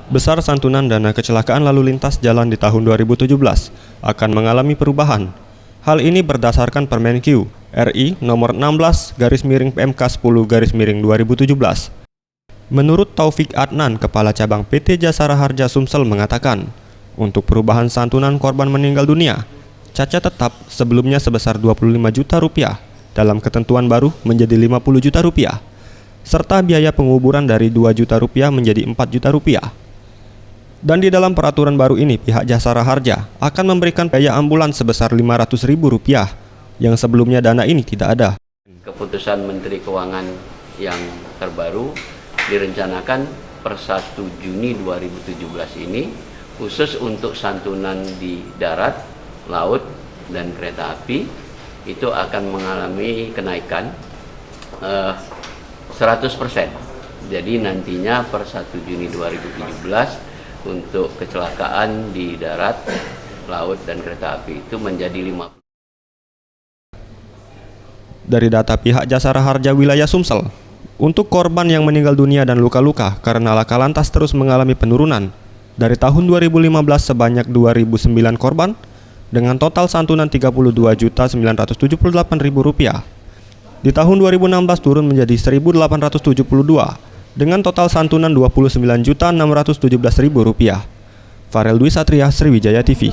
Besar santunan dana kecelakaan lalu lintas jalan di tahun 2017 akan mengalami perubahan. Hal ini berdasarkan Permenq RI nomor 16/PMK 10/2017. Menurut Taufik Adnan, Kepala Cabang PT Jasara Harja Sumsel mengatakan, untuk perubahan santunan korban meninggal dunia, caca tetap sebelumnya sebesar 25 juta rupiah, dalam ketentuan baru menjadi 50 juta rupiah, serta biaya penguburan dari 2 juta rupiah menjadi 4 juta rupiah. Dan di dalam peraturan baru ini, pihak Jasara Harja akan memberikan biaya ambulans sebesar Rp500.000 yang sebelumnya dana ini tidak ada. Keputusan Menteri Keuangan yang terbaru direncanakan per 1 Juni 2017 ini khusus untuk santunan di darat, laut, dan kereta api itu akan mengalami kenaikan 100%. Jadi nantinya per 1 Juni 2017 untuk kecelakaan di darat, laut, dan kereta api itu menjadi 50. Dari data pihak Jasara Harja wilayah Sumsel, untuk korban yang meninggal dunia dan luka-luka karena laka lantas terus mengalami penurunan. Dari tahun 2015 sebanyak 2.009 korban dengan total santunan Rp32.978.000. Di tahun 2016 turun menjadi 1.872 dengan total santunan Rp29.617.000. Farel Dwi Satria, Sriwijaya TV.